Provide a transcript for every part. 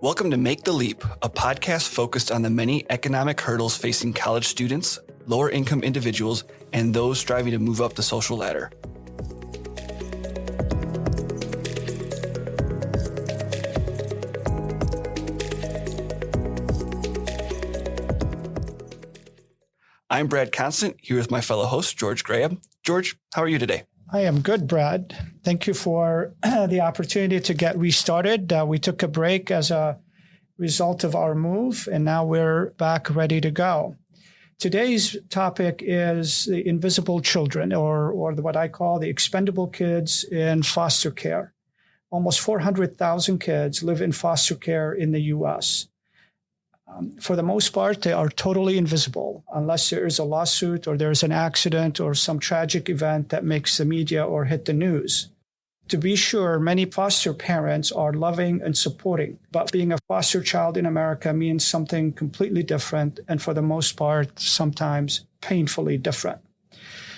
Welcome to Make the Leap, a podcast focused on the many economic hurdles facing college students, lower income individuals, and those striving to move up the social ladder. I'm Brad Constant, here with my fellow host, George Graham. George, how are you today? I am good, Brad. Thank you for the opportunity to get restarted. We took a break as a result of our move, and now we're back ready to go. Today's topic is the invisible children, or what I call the expendable kids in foster care. Almost 400,000 kids live in foster care in the U.S. For the most part, they are totally invisible unless there is a lawsuit or there's an accident or some tragic event that makes the media or hit the news. To be sure, many foster parents are loving and supporting, but being a foster child in America means something completely different and for the most part, sometimes painfully different.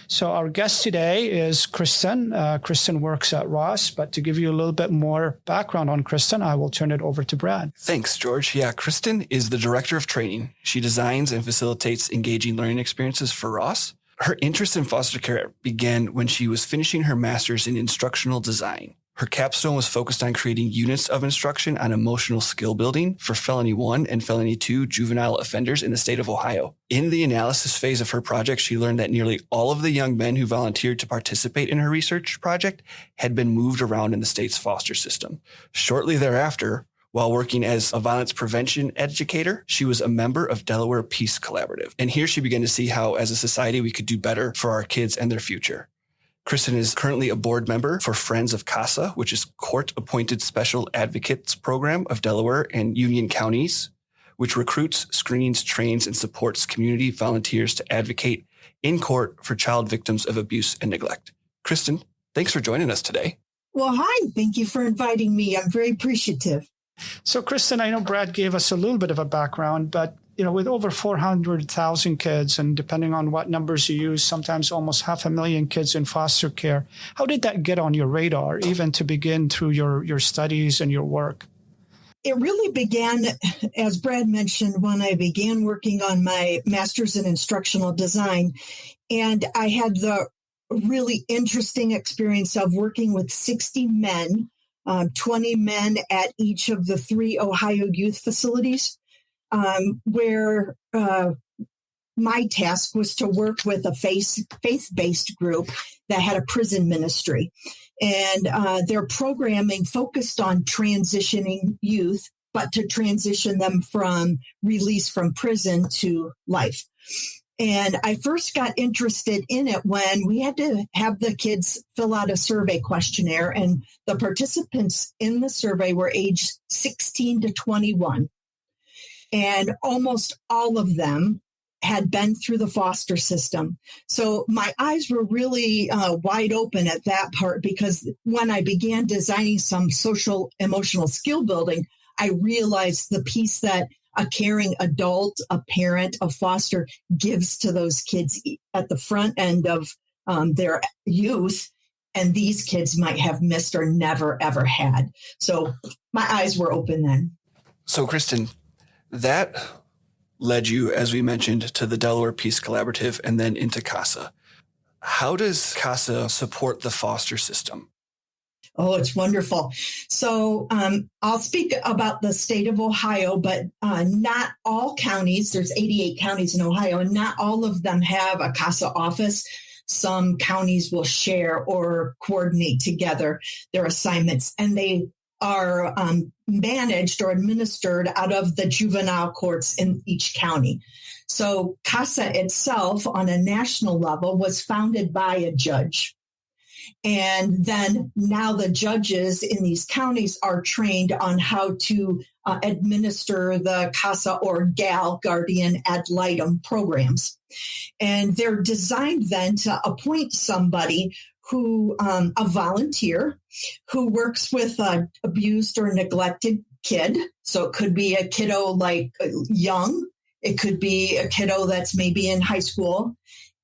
So our guest today is Kristen. Kristen works at Ross, but to give you a little bit more background on Kristen, I will turn it over to Brad. Thanks, George. Yeah, Kristen is the director of training. She designs and facilitates engaging learning experiences for Ross. Her interest in foster care began when she was finishing her master's in instructional design. Her capstone was focused on creating units of instruction on emotional skill building for Felony 1 and Felony 2 juvenile offenders in the state of Ohio. In the analysis phase of her project, she learned that nearly all of the young men who volunteered to participate in her research project had been moved around in the state's foster system. Shortly thereafter, while working as a violence prevention educator, she was a member of Delaware Peace Collaborative. And here she began to see how, as a society, we could do better for our kids and their future. Kristen is currently a board member for Friends of CASA, which is court-appointed special advocates program of Delaware and Union counties, which recruits, screens, trains, and supports community volunteers to advocate in court for child victims of abuse and neglect. Kristen, thanks for joining us today. Well, hi. Thank you for inviting me. I'm very appreciative. So, Kristen, I know Brad gave us a little bit of a background, but with over 400,000 kids, and depending on what numbers you use, sometimes almost 500,000 kids in foster care, how did that get on your radar, even to begin through your studies and your work? It really began, as Brad mentioned, when I began working on my master's in instructional design. And I had the really interesting experience of working with 60 men, 20 men at each of the 3 Ohio youth facilities. Where my task was to work with a faith-based group that had a prison ministry. And their programming focused on transitioning youth, but to transition them from release from prison to life. And I first got interested in it when we had to have the kids fill out a survey questionnaire, and the participants in the survey were aged 16 to 21. And almost all of them had been through the foster system. So my eyes were really wide open at that part, because when I began designing some social emotional skill building, I realized the piece that a caring adult, a parent, a foster gives to those kids at the front end of their youth. And these kids might have missed or never, ever had. So my eyes were open then. So, Kristen, that led you, as we mentioned, to the Delaware Peace Collaborative and then into CASA. How does CASA support the foster system? Oh, it's wonderful. So I'll speak about the state of Ohio, but not all counties, there's 88 counties in Ohio, and not all of them have a CASA office. Some counties will share or coordinate together their assignments, and they are managed or administered out of the juvenile courts in each county. So CASA itself on a national level was founded by a judge. And then now the judges in these counties are trained on how to administer the CASA or GAL, Guardian Ad Litem programs. And they're designed then to appoint somebody who, a volunteer, who works with an abused or neglected kid. So it could be a kiddo like young. It could be a kiddo that's maybe in high school.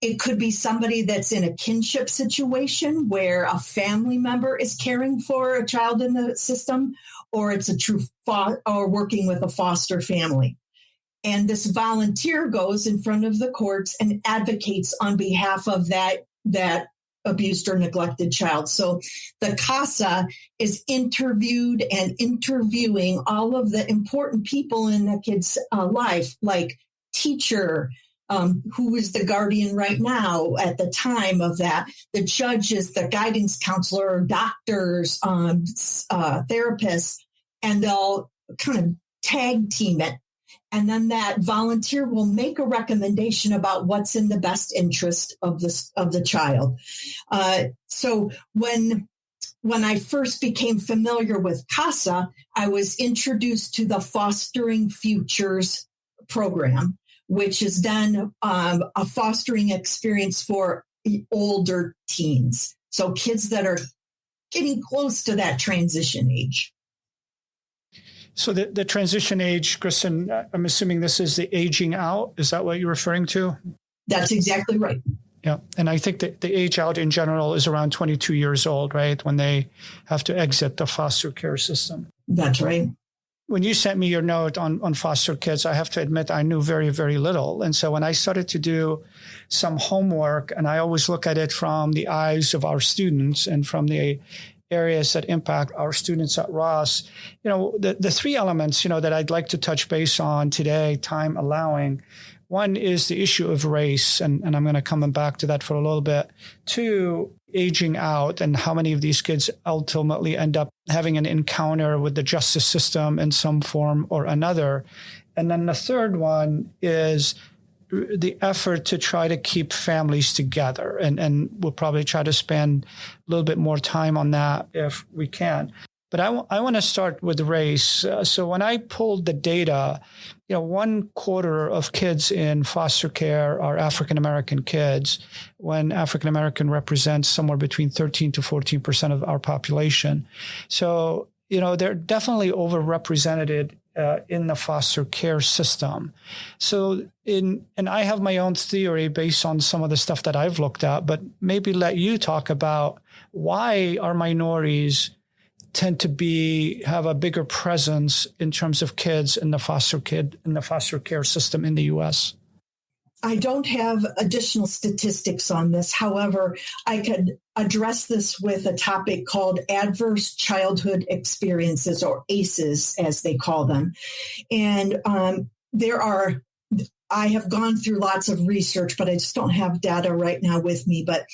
It could be somebody that's in a kinship situation where a family member is caring for a child in the system, or it's a true or working with a foster family. And this volunteer goes in front of the courts and advocates on behalf of that abused or neglected child. So the CASA is interviewed and interviewing all of the important people in the kid's life, like teacher, who is the guardian right now at the time of that, the judges, the guidance counselor, doctors, therapists, and they'll kind of tag team it. And then that volunteer will make a recommendation about what's in the best interest of the child. So when I first became familiar with CASA, I was introduced to the Fostering Futures program, which is then a fostering experience for older teens. So kids that are getting close to that transition age. So the transition age, Kristen, I'm assuming this is the aging out. Is that what you're referring to? That's exactly right. Yeah. And I think that the age out in general is around 22 years old, right? When they have to exit the foster care system. That's right. When you sent me your note on foster kids, I have to admit I knew very, very little. And so when I started to do some homework, and I always look at it from the eyes of our students and from the areas that impact our students at Ross, the three elements, that I'd like to touch base on today, time allowing. One is the issue of race, and I'm going to come back to that for a little bit. Two, aging out, and how many of these kids ultimately end up having an encounter with the justice system in some form or another. And then the third one is the effort to try to keep families together. And we'll probably try to spend a little bit more time on that if we can. But I want to start with race. So when I pulled the data, 1/4 of kids in foster care are African-American kids, when African-American represents somewhere between 13 to 14% of our population. So, they're definitely overrepresented in the foster care system. So and I have my own theory based on some of the stuff that I've looked at, but maybe let you talk about why our minorities tend to have a bigger presence in terms of kids in the foster care system in the U.S. I don't have additional statistics on this. However, I could address this with a topic called adverse childhood experiences, or ACEs, as they call them. And I have gone through lots of research, but I just don't have data right now with me. But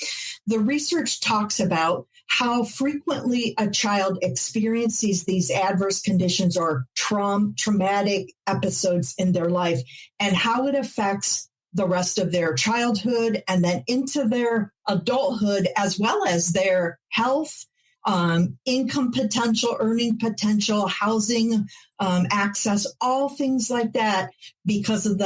the research talks about how frequently a child experiences these adverse conditions or traumatic episodes in their life, and how it affects the rest of their childhood and then into their adulthood, as well as their health, income potential, earning potential, housing access, all things like that, because of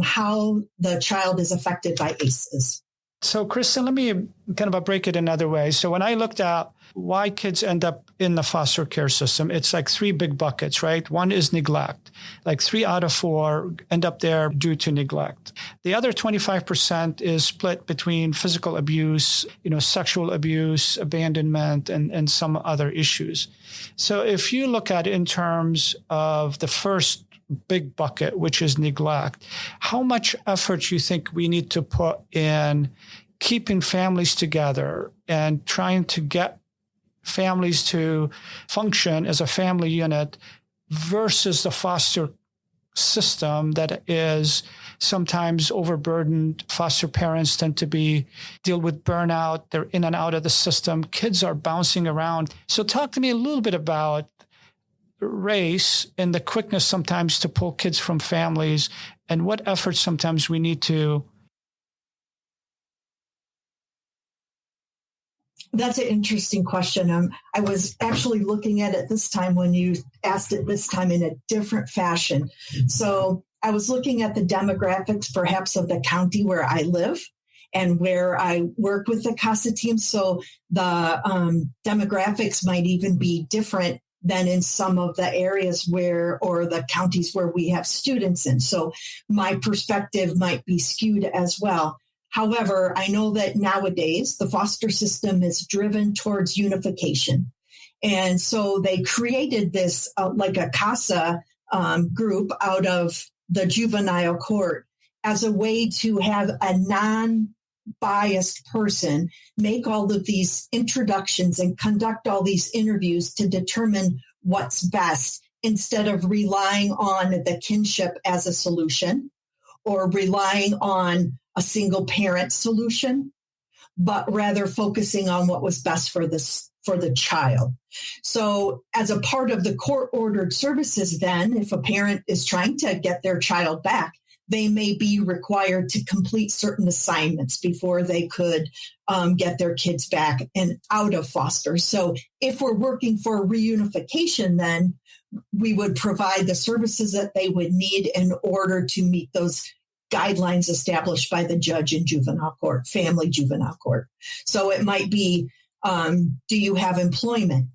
how the child is affected by ACEs. So, Kristen, let me kind of break it another way. So when I looked at why kids end up in the foster care system, it's like three big buckets, right? One is neglect. Like 3 out of 4 end up there due to neglect. The other 25% is split between physical abuse, sexual abuse, abandonment, and some other issues. So if you look at it in terms of the first big bucket, which is neglect, how much effort you think we need to put in keeping families together and trying to get families to function as a family unit versus the foster system that is sometimes overburdened. Foster parents tend to deal with burnout. They're in and out of the system. Kids are bouncing around. So talk to me a little bit about race and the quickness sometimes to pull kids from families, and what efforts sometimes we need to. That's an interesting question. I was actually looking at it this time when you asked it this time in a different fashion. So I was looking at the demographics, perhaps, of the county where I live and where I work with the CASA team. So the demographics might even be different than in some of the areas or the counties where we have students in. So my perspective might be skewed as well. However, I know that nowadays the foster system is driven towards unification. And so they created this like a CASA group out of the juvenile court as a way to have a non-biased person make all of these introductions and conduct all these interviews to determine what's best, instead of relying on the kinship as a solution or relying on a single parent solution, but rather focusing on what was best for the child. So as a part of the court-ordered services, then, if a parent is trying to get their child back, they may be required to complete certain assignments before they could get their kids back and out of foster. So if we're working for reunification, then we would provide the services that they would need in order to meet those guidelines established by the judge in juvenile court, family juvenile court. So it might be, do you have employment?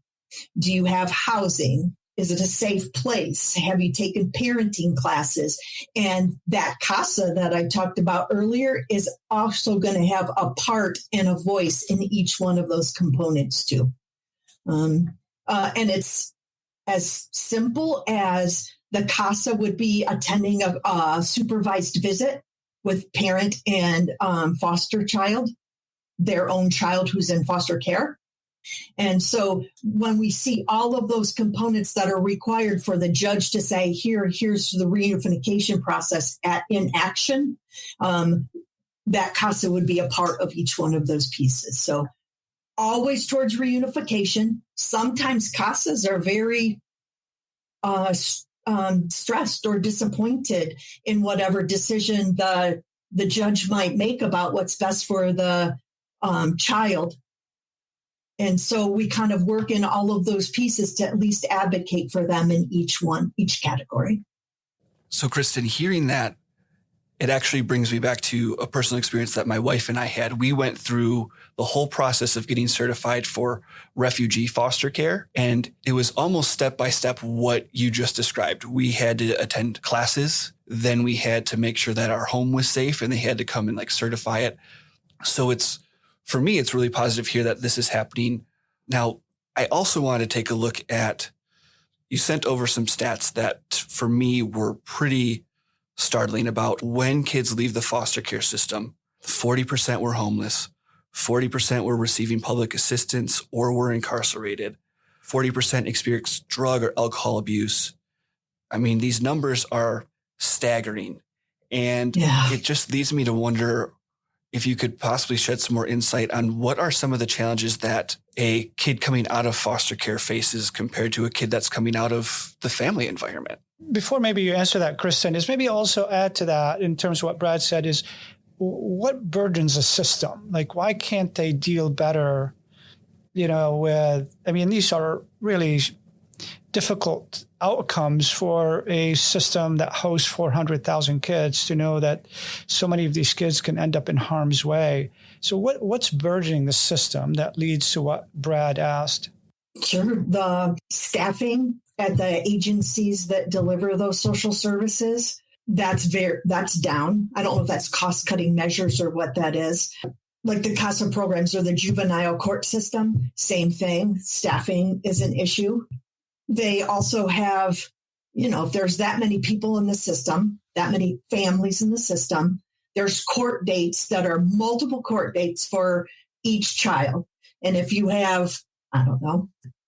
Do you have housing? Is it a safe place? Have you taken parenting classes? And that CASA that I talked about earlier is also going to have a part and a voice in each one of those components too. And it's as simple as the CASA would be attending a supervised visit with parent and foster child, their own child who's in foster care. And so when we see all of those components that are required for the judge to say, here's the reunification process in action, that CASA would be a part of each one of those pieces. So always towards reunification. Sometimes CASAs are very stressed or disappointed in whatever decision the judge might make about what's best for the child. And so we kind of work in all of those pieces to at least advocate for them in each category. So Kristen, hearing that, it actually brings me back to a personal experience that my wife and I had. We went through the whole process of getting certified for refugee foster care. And it was almost step by step what you just described. We had to attend classes. Then we had to make sure that our home was safe, and they had to come and certify it. So for me, it's really positive here that this is happening. Now, I also want to take a look at, you sent over some stats that for me were pretty startling about when kids leave the foster care system. 40% were homeless, 40% were receiving public assistance or were incarcerated, 40% experienced drug or alcohol abuse. I mean, these numbers are staggering. And It just leads me to wonder if you could possibly shed some more insight on what are some of the challenges that a kid coming out of foster care faces compared to a kid that's coming out of the family environment. Before maybe you answer that, Kristen, is maybe also add to that in terms of what Brad said is what burdens the system? Why can't they deal better, these are really difficult outcomes for a system that hosts 400,000 kids to know that so many of these kids can end up in harm's way. So what's burdening the system that leads to what Brad asked? Sure. The staffing at the agencies that deliver those social services, that's down. I don't know if that's cost-cutting measures or what that is. Like the CASA programs or the juvenile court system, same thing. Staffing is an issue. They also have, if there's that many people in the system, that many families in the system, there's court dates that are multiple court dates for each child. And if you have,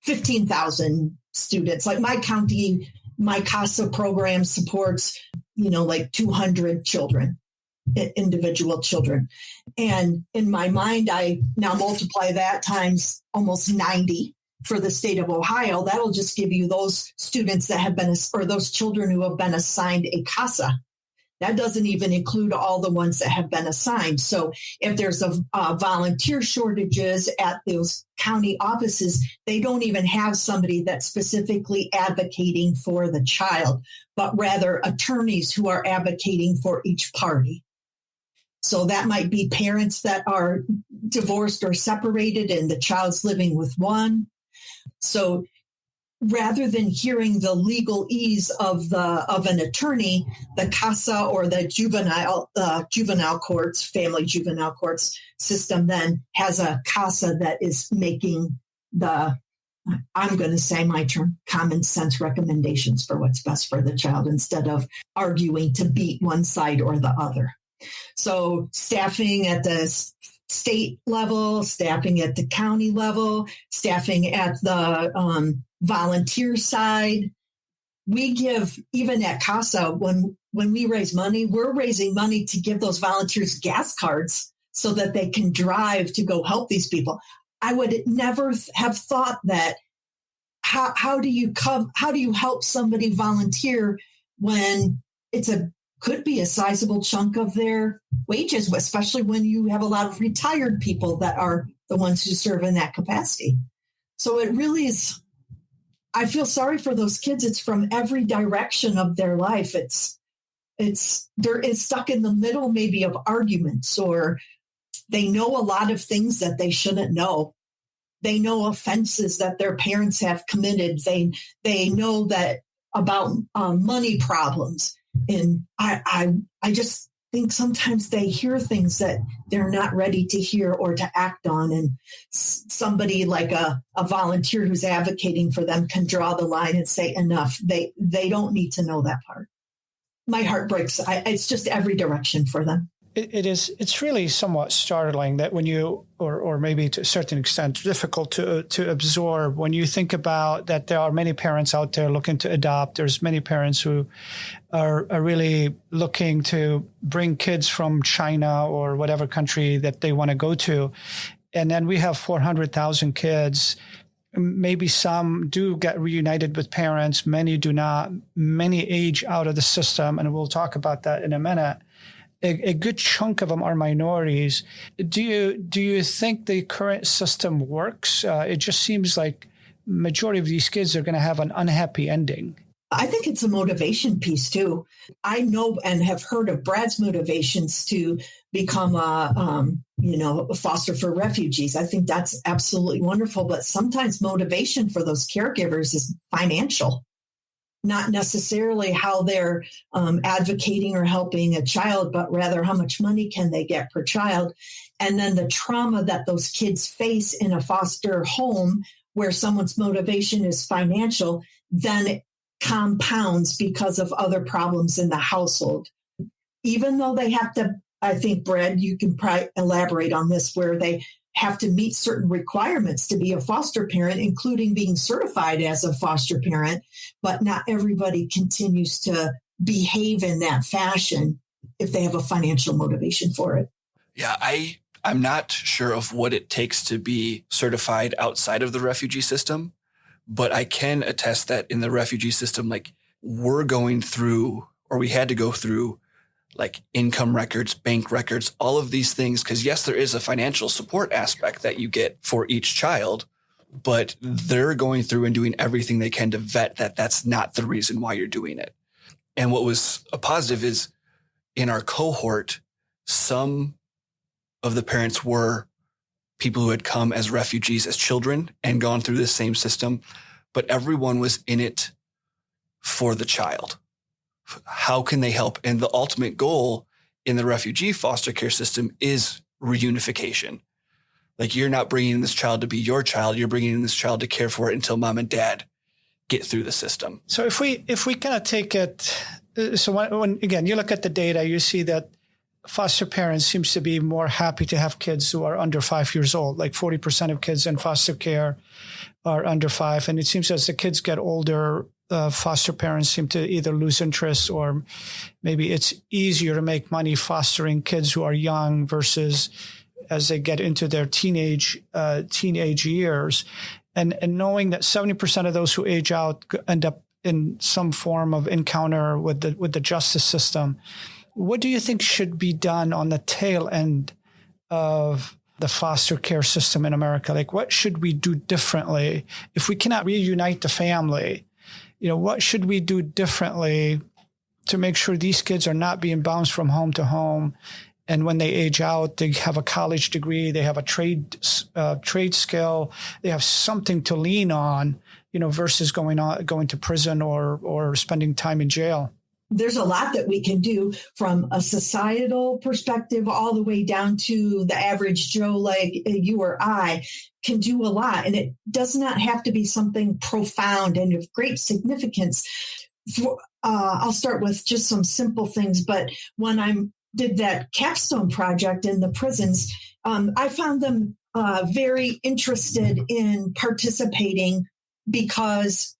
15,000 students, like my county, my CASA program supports, 200 children, individual children. And in my mind, I now multiply that times almost 90 for the state of Ohio. That'll just give you those students that have been, or those children who have been assigned a CASA. That doesn't even include all the ones that have been assigned. So if there's a volunteer shortages at those county offices, they don't even have somebody that's specifically advocating for the child, but rather attorneys who are advocating for each party. So that might be parents that are divorced or separated and the child's living with one. So rather than hearing the legalese of an attorney, the CASA or the juvenile courts, family juvenile courts system then has a CASA that is making the I'm going to say my term, common sense recommendations for what's best for the child instead of arguing to beat one side or the other. So staffing at the state level, staffing at the county level, staffing at the volunteer side. We give, even at CASA, when we raise money, we're raising money to give those volunteers gas cards so that they can drive to go help these people. I would never have thought that how do you help somebody volunteer when could be a sizable chunk of their wages, especially when you have a lot of retired people that are the ones who serve in that capacity. So it really is, I feel sorry for those kids. It's from every direction of their life. They're stuck in the middle maybe of arguments, or they know a lot of things that they shouldn't know. They know offenses that their parents have committed. They know that about money problems. And I just think sometimes they hear things that they're not ready to hear or to act on. And somebody like a volunteer who's advocating for them can draw the line and say, enough. They don't need to know that part. My heart breaks. It's just every direction for them. It's really somewhat startling that when you, or maybe to a certain extent, difficult to absorb when you think about that there are many parents out there looking to adopt. There's many parents who are really looking to bring kids from China or whatever country that they want to go to. And then we have 400,000 kids. Maybe some do get reunited with parents. Many do not. Many age out of the system. And we'll talk about that in a minute. A good chunk of them are minorities. Do you think the current system works? It just seems like majority of these kids are going to have an unhappy ending. I think it's a motivation piece too. I know and have heard of Brad's motivations to become a foster for refugees. I think that's absolutely wonderful. But sometimes motivation for those caregivers is financial. Not necessarily how they're advocating or helping a child, but rather how much money can they get per child. And then the trauma that those kids face in a foster home where someone's motivation is financial, then it compounds because of other problems in the household. Even though they have to, I think, Brad, you can probably elaborate on this, where they have to meet certain requirements to be a foster parent, including being certified as a foster parent, but not everybody continues to behave in that fashion if they have a financial motivation for it. Yeah, I'm not sure of what it takes to be certified outside of the refugee system, but I can attest that in the refugee system, like we're going through, or we had to go through, like income records, bank records, all of these things. Because yes, there is a financial support aspect that you get for each child, but they're going through and doing everything they can to vet that that's not the reason why you're doing it. And what was a positive is in our cohort, some of the parents were people who had come as refugees as children and gone through the same system, but everyone was in it for the child. How can they help? And the ultimate goal in the refugee foster care system is reunification. Like you're not bringing in this child to be your child. You're bringing in this child to care for it until mom and dad get through the system. So if we kind of take it, so when again, you look at the data, you see that foster parents seems to be more happy to have kids who are under 5 years old. Like 40% of kids in foster care are under 5. And it seems as the kids get older, foster parents seem to either lose interest or maybe it's easier to make money fostering kids who are young versus as they get into their teenage years. And knowing that 70% of those who age out end up in some form of encounter with the justice system. What do you think should be done on the tail end of the foster care system in America? Like what should we do differently if we cannot reunite the family? What should we do differently to make sure these kids are not being bounced from home to home? And when they age out, they have a college degree, they have a trade skill, they have something to lean on, versus going to prison or spending time in jail. there's a lot that we can do from a societal perspective all the way down to the average Joe like you or I can do a lot. And it does not have to be something profound and of great significance. I'll start with just some simple things. But when I did that capstone project in the prisons, I found them very interested in participating because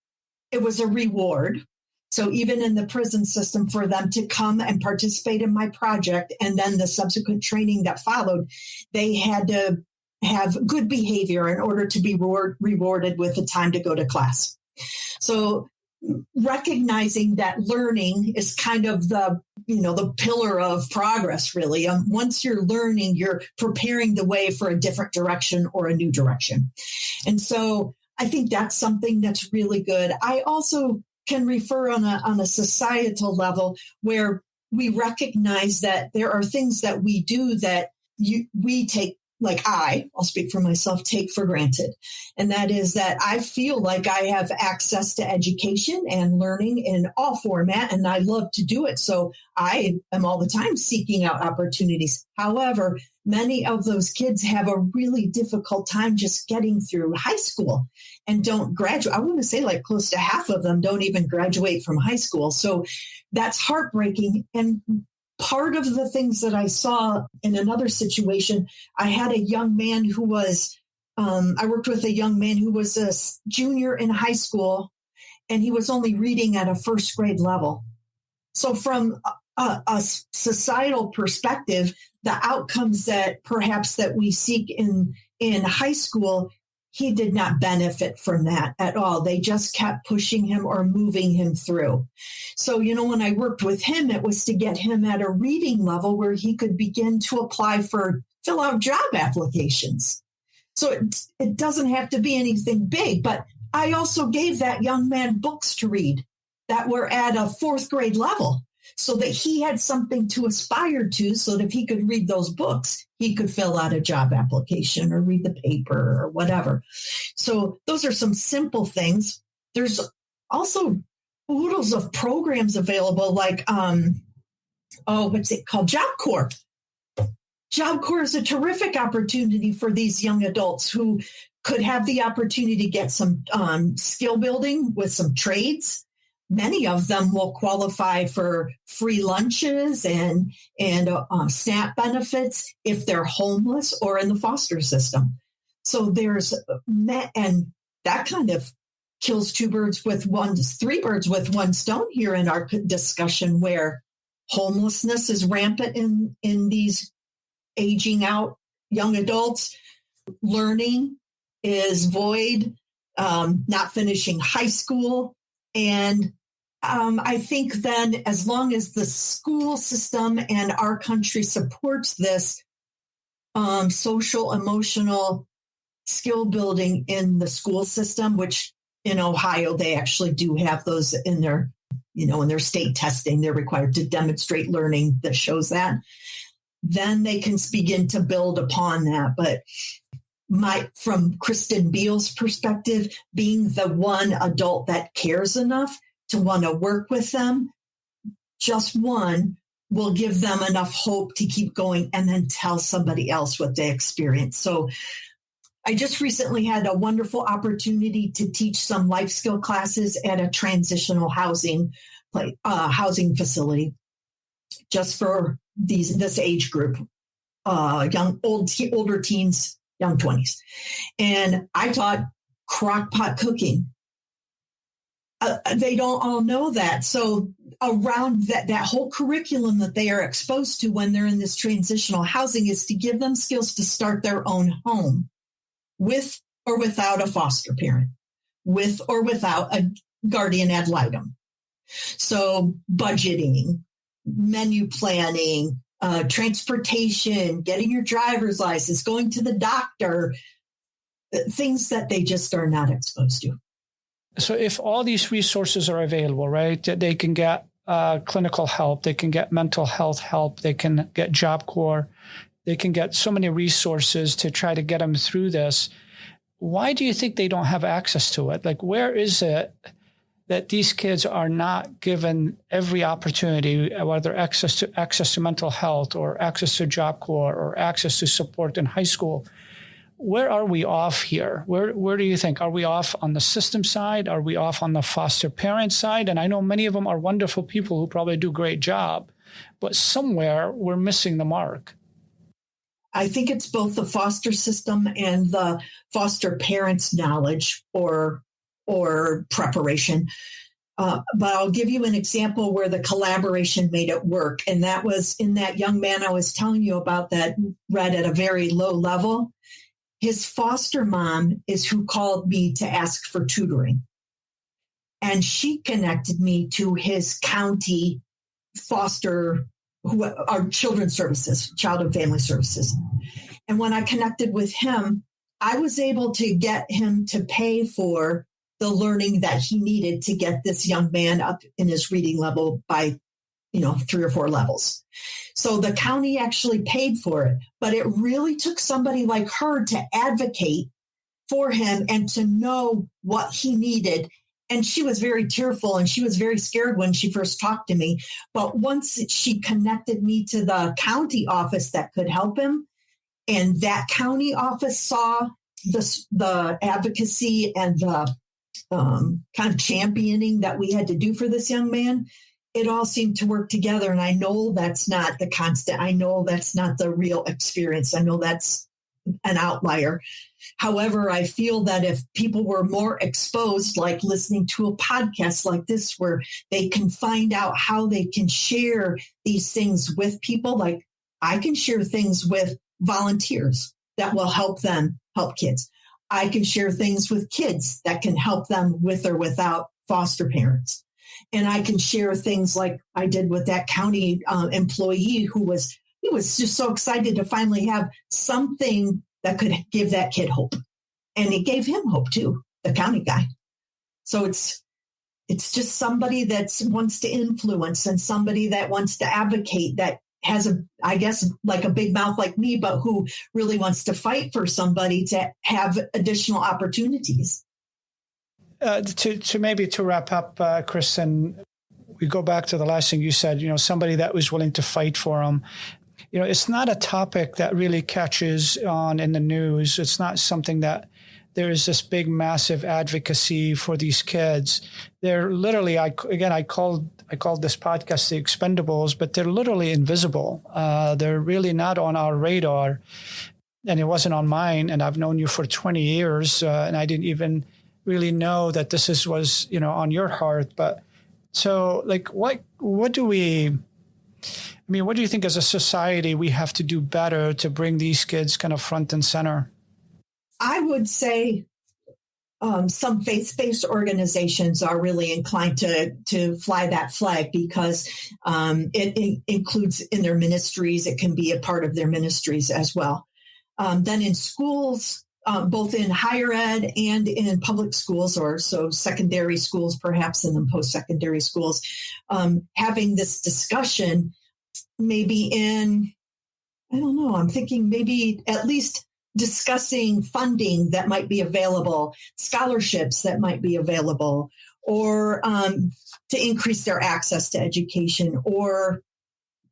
it was a reward. So even in the prison system, for them to come and participate in my project and then the subsequent training that followed, they had to have good behavior in order to be rewarded with the time to go to class. So recognizing that learning is kind of the pillar of progress, really. Once you're learning, you're preparing the way for a different direction or a new direction. And so I think that's something that's really good. I also can refer on a societal level where we recognize that there are things that we do that we take, like I'll speak for myself, take for granted. And that is that I feel like I have access to education and learning in all format, and I love to do it. So I am all the time seeking out opportunities. However, many of those kids have a really difficult time just getting through high school and don't graduate. I want to say like close to half of them don't even graduate from high school. So that's heartbreaking. And part of the things that I saw in another situation, I had a young man who was, I worked with a young man who was a junior in high school, and he was only reading at a first grade level. So from a societal perspective, the outcomes that perhaps that we seek in high school, he did not benefit from that at all. They just kept pushing him or moving him through. So, when I worked with him, it was to get him at a reading level where he could begin to fill out job applications. So it doesn't have to be anything big, but I also gave that young man books to read that were at a fourth grade level, so that he had something to aspire to, so that if he could read those books, he could fill out a job application or read the paper or whatever. So those are some simple things. There's also oodles of programs available, like, what's it called? Job Corps. Job Corps is a terrific opportunity for these young adults who could have the opportunity to get some skill building with some trades. Many of them will qualify for free lunches and SNAP benefits if they're homeless or in the foster system. So and that kind of kills three birds with one stone here in our discussion, where homelessness is rampant in these aging out young adults. Learning is void, not finishing high school. And I think then, as long as the school system and our country supports this social, emotional skill building in the school system, which in Ohio, they actually do have those in their state testing. They're required to demonstrate learning that shows that. Then they can begin to build upon that. But from Kristen Beal's perspective, being the one adult that cares enough to want to work with them, just one will give them enough hope to keep going and then tell somebody else what they experienced. So I just recently had a wonderful opportunity to teach some life skill classes at a transitional housing facility, just for this age group, older teens, young 20s. And I taught crock pot cooking. They don't all know that. So around that whole curriculum that they are exposed to when they're in this transitional housing is to give them skills to start their own home, with or without a foster parent, with or without a guardian ad litem. So budgeting, menu planning, transportation, getting your driver's license, going to the doctor, things that they just are not exposed to. So if all these resources are available, right, they can get clinical help, they can get mental health help, they can get Job Corps, they can get so many resources to try to get them through this. Why do you think they don't have access to it? Like, where is it that these kids are not given every opportunity, whether access to mental health or access to Job Corps or access to support in high school. Where are we off here? Where do you think? Are we off on the system side? Are we off on the foster parent side? And I know many of them are wonderful people who probably do a great job, but somewhere we're missing the mark. I think it's both the foster system and the foster parents' knowledge or preparation. But I'll give you an example where the collaboration made it work. And that was in that young man I was telling you about that read at a very low level. His foster mom is who called me to ask for tutoring. And she connected me to his county foster, who are children's services, child and family services. And when I connected with him, I was able to get him to pay for the learning that he needed to get this young man up in his reading level by, 3 or 4 levels. So the county actually paid for it, but it really took somebody like her to advocate for him and to know what he needed. And she was very tearful and she was very scared when she first talked to me. But once she connected me to the county office that could help him, and that county office saw the advocacy and the kind of championing that we had to do for this young man, it all seemed to work together. And I know that's not the constant. I know that's not the real experience. I know that's an outlier. However, I feel that if people were more exposed, like listening to a podcast like this, where they can find out how they can share these things with people, like I can share things with volunteers that will help them help kids. I can share things with kids that can help them with or without foster parents. And I can share things like I did with that county employee he was just so excited to finally have something that could give that kid hope. And it gave him hope too, the county guy. So it's just somebody that wants to influence and somebody that wants to advocate, that has like a big mouth like me, but who really wants to fight for somebody to have additional opportunities. To wrap up, Kristen, we go back to the last thing you said, somebody that was willing to fight for them. It's not a topic that really catches on in the news. It's not something that there is this big, massive advocacy for these kids. They're literally, I called this podcast the Expendables, but they're literally invisible. They're really not on our radar, and it wasn't on mine. And I've known you for 20 years, and I didn't even really know that this was on your heart. But so, like, what do you think as a society we have to do better to bring these kids kind of front and center? I would say some faith-based organizations are really inclined to fly that flag because it includes in their ministries. It can be a part of their ministries as well. Then in schools, both in higher ed and in public schools, or so secondary schools perhaps, and then post-secondary schools, having this discussion maybe I'm thinking maybe at least discussing funding that might be available, scholarships that might be available, or to increase their access to education, or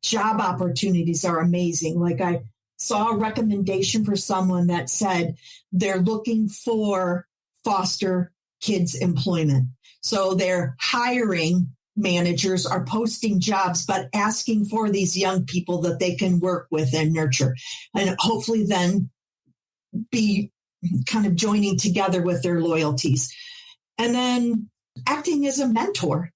job opportunities are amazing. Like I saw a recommendation for someone that said they're looking for foster kids employment. So they're hiring managers are posting jobs, but asking for these young people that they can work with and nurture, and hopefully then be kind of joining together with their loyalties. And then acting as a mentor.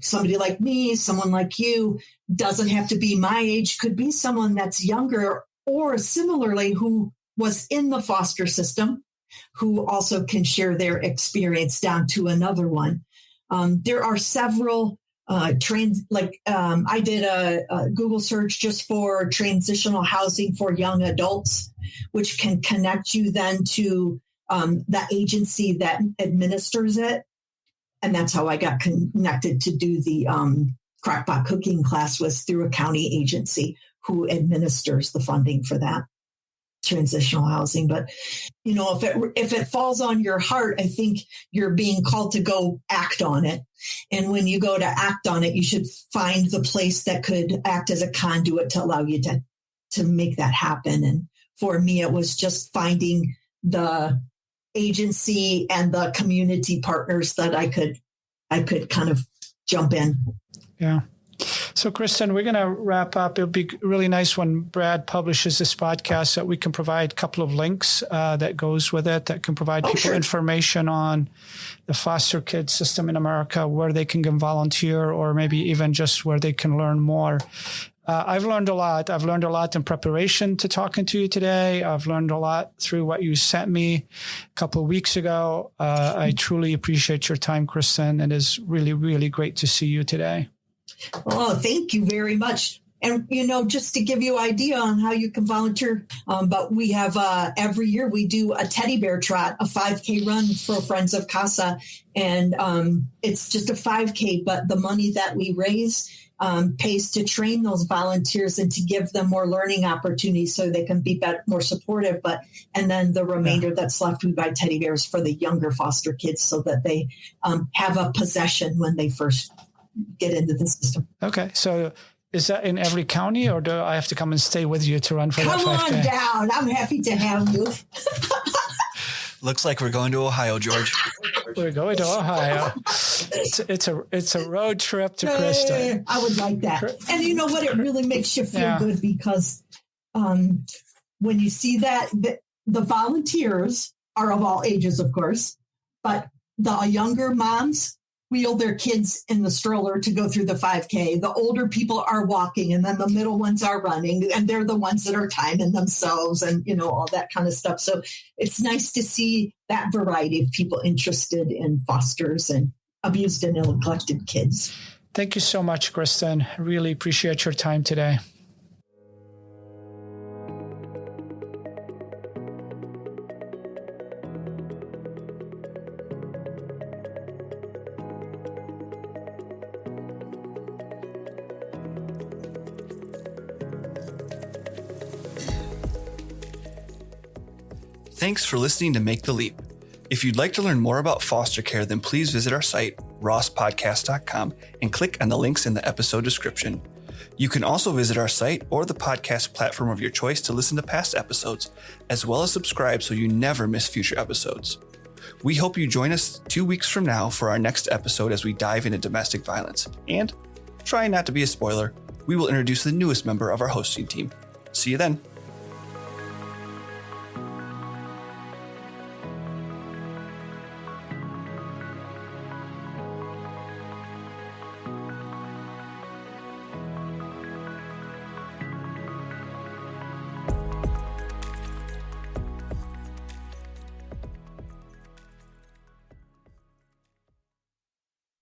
Somebody like me, someone like you, doesn't have to be my age, could be someone that's younger or similarly who was in the foster system, who also can share their experience down to another one. There are several I did a Google search just for transitional housing for young adults, which can connect you then to the agency that administers it. And that's how I got connected to do the crockpot cooking class, was through a county agency who administers the funding for that. transitional housing. But, if it falls on your heart, I think you're being called to go act on it. And when you go to act on it, you should find the place that could act as a conduit to allow you to make that happen. And for me, it was just finding the agency and the community partners that I could kind of jump in. Yeah. So, Kristen, we're going to wrap up. It'll be really nice when Brad publishes this podcast that we can provide a couple of links that goes with it, that can provide people information on the foster kid system in America, where they can go volunteer, or maybe even just where they can learn more. I've learned a lot. I've learned a lot in preparation to talking to you today. I've learned a lot through what you sent me a couple of weeks ago. I truly appreciate your time, Kristen. It is really, really great to see you today. Oh, thank you very much. And, just to give you an idea on how you can volunteer, but we have every year we do a teddy bear trot, a 5K run for Friends of CASA. And it's just a 5K, but the money that we raise pays to train those volunteers and to give them more learning opportunities so they can be better, more supportive. And then the remainder that's left, we buy teddy bears for the younger foster kids so that they have a possession when they first get into the system. Okay. So is that in every county, or do I have to come and stay with you to run for that 5K? Come on down. I'm happy to have you. Looks like we're going to Ohio, George. We're going to Ohio. It's a road trip to Kristen. I would like that. And you know what? It really makes you feel good because when you see that, the volunteers are of all ages, of course, but the younger moms wheel their kids in the stroller to go through the 5K. The older people are walking, and then the middle ones are running, and they're the ones that are timing themselves and, all that kind of stuff. So it's nice to see that variety of people interested in fosters and abused and neglected kids. Thank you so much, Kristen. Really appreciate your time today. Thanks for listening to Make the Leap. If you'd like to learn more about foster care, then please visit our site, rosspodcast.com, and click on the links in the episode description. You can also visit our site or the podcast platform of your choice to listen to past episodes, as well as subscribe so you never miss future episodes. We hope you join us 2 weeks from now for our next episode as we dive into domestic violence. And, trying not to be a spoiler, we will introduce the newest member of our hosting team. See you then.